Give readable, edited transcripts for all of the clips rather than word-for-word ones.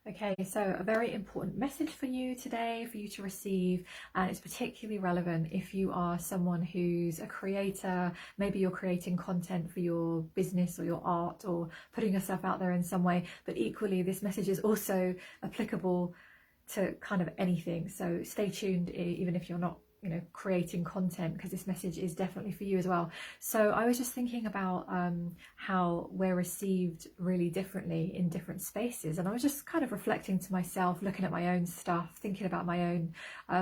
Okay, so a very important message for you today, for you to receive, and it's particularly relevant if you are someone who's a creator. Maybe you're creating content for your business or your art or putting yourself out there in some way, but equally this message is also applicable to kind of anything. So stay tuned, even if you're not creating content, because this message is definitely for you as well. So I was just thinking about how we're received really differently in different spaces, and I was just kind of reflecting to myself, looking at my own stuff, thinking about my own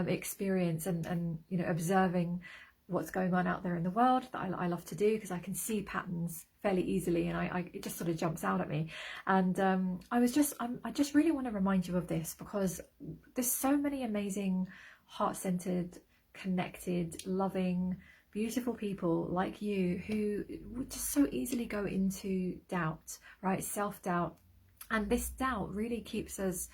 experience, and observing what's going on out there in the world that I love to do, because I can see patterns fairly easily, and it just sort of jumps out at me. And I just really want to remind you of this, because there's so many amazing, heart-centered, connected, loving, beautiful people like you who would just so easily go into doubt, right? Self-doubt. And this doubt really keeps us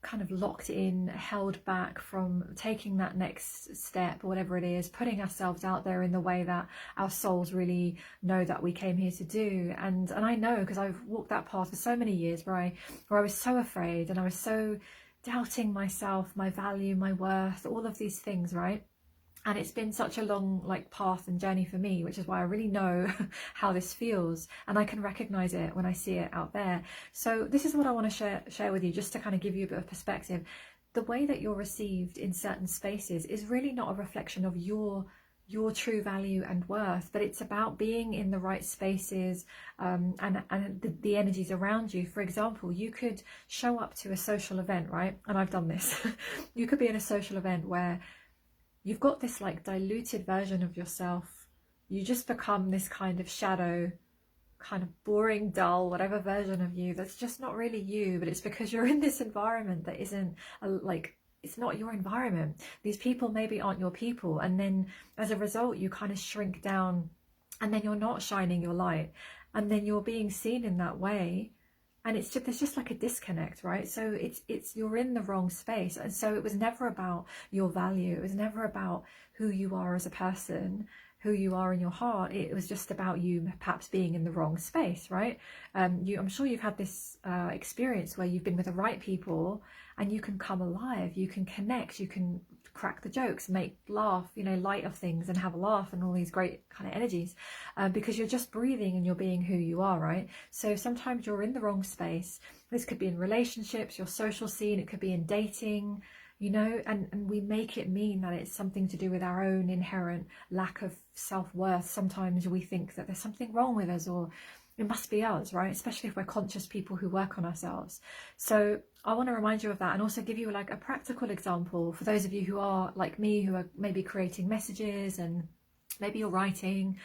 kind of locked in, held back from taking that next step, or whatever it is, putting ourselves out there in the way that our souls really know that we came here to do. And I know, because I've walked that path for so many years, where I was so afraid, and I was so doubting myself, my value, my worth, all of these things, right? And it's been such a long path and journey for me, which is why I really know how this feels, and I can recognize it when I see it out there. So this is what I want to share with you, just to kind of give you a bit of perspective. The way that you're received in certain spaces is really not a reflection of your true value and worth, but it's about being in the right spaces, and the energies around you. For example, you could show up to a social event, right? And I've done this. You could be in a social event where you've got this diluted version of yourself. You just become this kind of shadow, kind of boring, dull, whatever version of you that's just not really you, but it's because you're in this environment that isn't it's not your environment. These people maybe aren't your people, and then as a result you kind of shrink down, and then you're not shining your light, and then you're being seen in that way, and there's just a disconnect, right? So it's you're in the wrong space. And so it was never about your value, it was never about who you are as a person, who you are in your heart. It was just about you perhaps being in the wrong space, right? I'm sure you've had this experience where you've been with the right people, and you can come alive, you can connect, you can crack the jokes, make laugh, light of things, and have a laugh, and all these great kind of energies, because you're just breathing and you're being who you are, right? So sometimes you're in the wrong space. This could be in relationships, your social scene, it could be in dating, and we make it mean that it's something to do with our own inherent lack of self-worth. Sometimes we think that there's something wrong with us, or it must be us, right? Especially if we're conscious people who work on ourselves. So I want to remind you of that, and also give you a practical example for those of you who are like me, who are maybe creating messages, and maybe you're writing,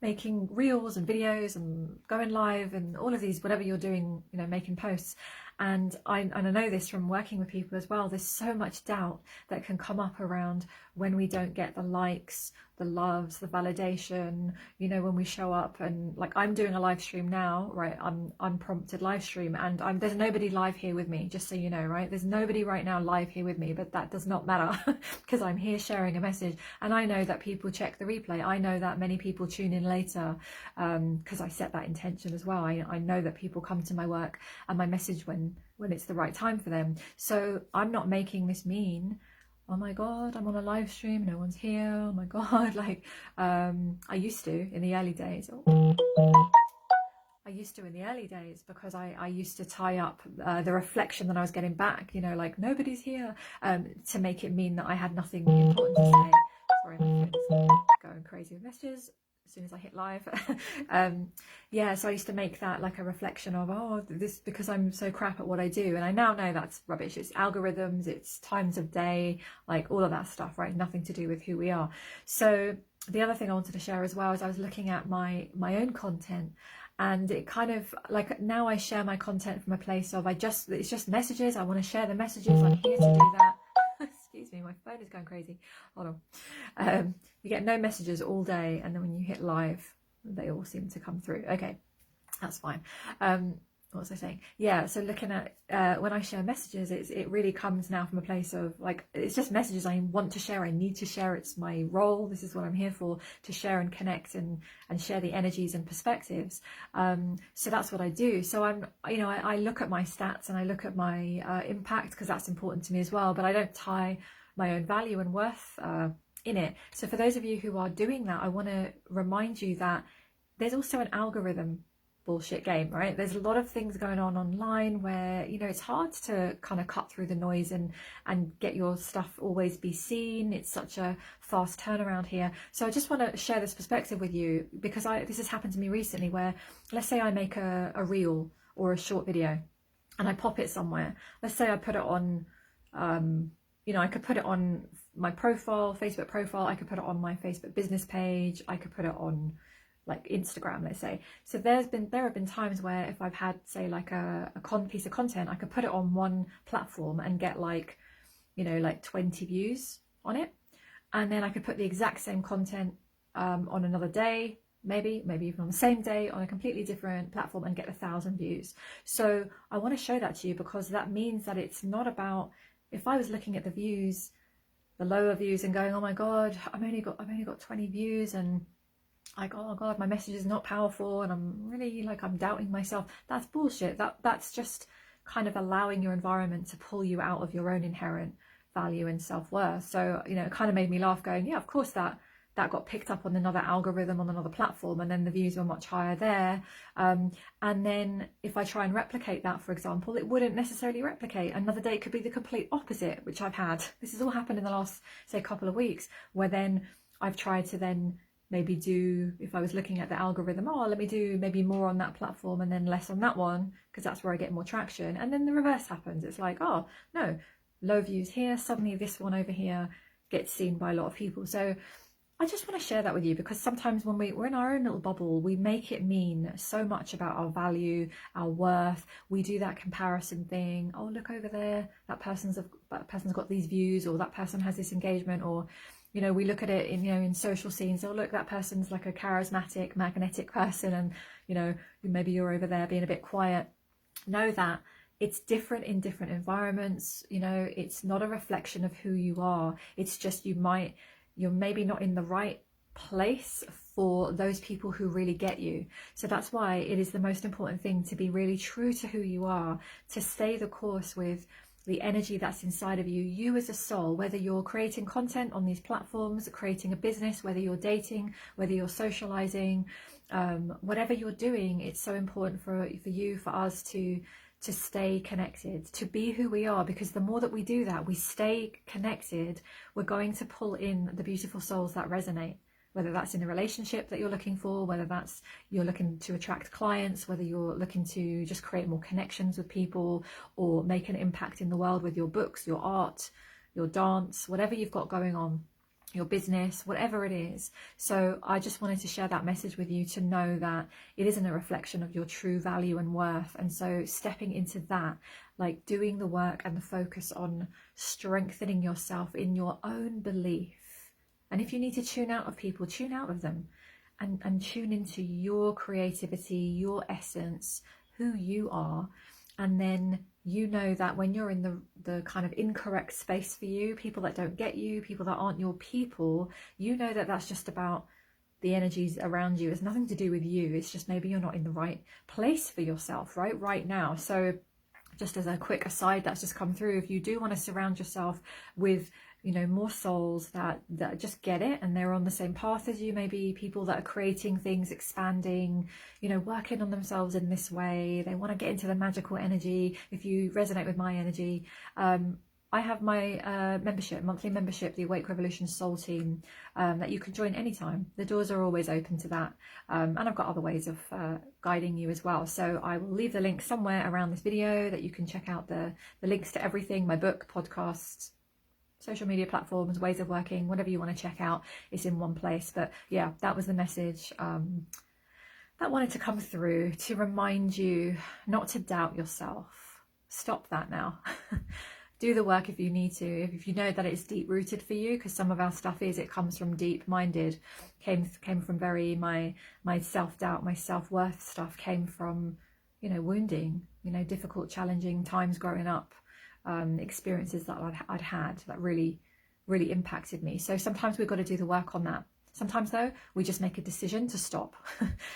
making reels and videos and going live and all of these, whatever you're doing, making posts. And I know this from working with people as well, there's so much doubt that can come up around when we don't get the likes, the loves, the validation, when we show up. And I'm doing a live stream now, right? I'm prompted live stream, and there's nobody live here with me, just so you know, right? There's nobody right now live here with me, but that does not matter because I'm here sharing a message. And I know that people check the replay. I know that many people tune in later, because I set that intention as well. I know that people come to my work and my message when it's the right time for them. So I'm not making this mean, oh my god, I'm on a live stream, no one's here, oh my god, I used to in the early days. Because I used to tie up the reflection that I was getting back, nobody's here, to make it mean that I had nothing important to say. Sorry, my phone is going crazy with messages as soon as I hit live. Yeah, so I used to make that a reflection of, this, because I'm so crap at what I do. And I now know that's rubbish. It's algorithms, it's times of day, all of that stuff, right? Nothing to do with who we are. So the other thing I wanted to share as well is I was looking at my own content, and it kind of now I share my content from a place of it's just messages. I want to share the messages. I'm here to do that. Excuse me, my phone is going crazy. Hold on. You get no messages all day, and then when you hit live, they all seem to come through. Okay, that's fine. what was I saying? Yeah, so looking at when I share messages, it really comes now from a place of like, it's just messages I want to share, I need to share, it's my role, this is what I'm here for, to share and connect and share the energies and perspectives. So that's what I do. So I look at my stats and I look at my impact, because that's important to me as well, but I don't tie my own value and worth in it. So for those of you who are doing that, I want to remind you that there's also an algorithm bullshit game, right? There's a lot of things going on online where, you know, it's hard to kind of cut through the noise and get your stuff always be seen. It's such a fast turnaround here. So I just want to share this perspective with you, because this has happened to me recently, where let's say I make a reel or a short video and I pop it somewhere. Let's say I put it on, you know, I could put it on my profile, Facebook profile, I could put it on my Facebook business page, I could put it on like Instagram, let's say. So there have been times where if I've had, say, like a piece of content, I could put it on one platform and get like, you know, like 20 views on it, and then I could put the exact same content on another day, maybe even on the same day on a completely different platform, and get 1,000 views. So I want to show that to you, because that means that it's not about, if I was looking at the views, the lower views, and going, oh my god, I've only got 20 views, and like, oh god, my message is not powerful, and I'm really like, I'm doubting myself. That's bullshit. That's just kind of allowing your environment to pull you out of your own inherent value and self-worth. So, you know, it kind of made me laugh, going, yeah, of course that got picked up on another algorithm on another platform, and then the views were much higher there. And then if I try and replicate that, for example, it wouldn't necessarily replicate. Another day it could be the complete opposite, which I've had. This has all happened in the last, say, couple of weeks, where then I've tried to then maybe do, if I was looking at the algorithm, oh, let me do maybe more on that platform and then less on that one, because that's where I get more traction. And then the reverse happens. It's like, oh no, low views here, suddenly this one over here gets seen by a lot of people. So I just want to share that with you, because sometimes when we're in our own little bubble, we make it mean so much about our value, our worth. We do that comparison thing. Oh, look over there, that person's got these views, or that person has this engagement, or, you know, we look at it in, you know, in social scenes. Oh, look, that person's like a charismatic, magnetic person, and, you know, maybe you're over there being a bit quiet. Know that it's different in different environments. You know, it's not a reflection of who you are. It's just you're maybe not in the right place for those people who really get you. So that's why it is the most important thing to be really true to who you are, to stay the course with the energy that's inside of you as a soul, whether you're creating content on these platforms, creating a business, whether you're dating, whether you're socializing, whatever you're doing. It's so important for you, for us to stay connected, to be who we are, because the more that we do that, we stay connected, we're going to pull in the beautiful souls that resonate, whether that's in a relationship that you're looking for, whether that's you're looking to attract clients, whether you're looking to just create more connections with people, or make an impact in the world with your books, your art, your dance, whatever you've got going on, your business, whatever it is. So I just wanted to share that message with you, to know that it isn't a reflection of your true value and worth. And so stepping into that, like doing the work and the focus on strengthening yourself in your own belief. And if you need to tune out of people, tune out of them, and tune into your creativity, your essence, who you are. And then you know that when you're in the kind of incorrect space for you, people that don't get you, people that aren't your people, you know that that's just about the energies around you. It's nothing to do with you. It's just maybe you're not in the right place for yourself right now. So just as a quick aside that's just come through, if you do want to surround yourself with, you know, more souls that just get it and they're on the same path as you, maybe people that are creating things, expanding, you know, working on themselves in this way, they want to get into the magical energy. If you resonate with my energy, I have my monthly membership, the Awake Revolution Soul Team, that you can join anytime. The doors are always open to that. And I've got other ways of guiding you as well. So I will leave the link somewhere around this video that you can check out the links to everything, my book, podcasts, social media platforms, ways of working, whatever you want to check out, is in one place. But yeah, that was the message that wanted to come through, to remind you not to doubt yourself. Stop that now. Do the work if you need to, if you know that it's deep rooted for you, because some of our stuff it comes from deep minded, came from very, my self-doubt, my self-worth stuff came from you know, wounding, you know, difficult, challenging times growing up, experiences that I'd had that really impacted me. So sometimes we've got to do the work on that. Sometimes though, we just make a decision to stop.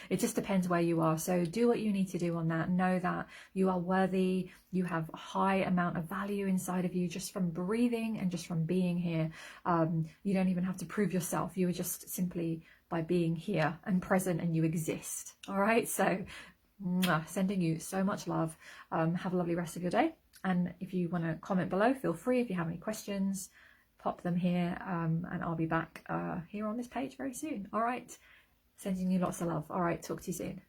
It just depends where you are. So do what you need to do on that. Know that you are worthy. You have a high amount of value inside of you just from breathing and just from being here. You don't even have to prove yourself. You are just simply by being here and present, and you exist. All right. So sending you so much love. Have a lovely rest of your day. And if you want to comment below, feel free. If you have any questions, pop them here, and I'll be back here on this page very soon. All right, sending you lots of love. All right, talk to you soon.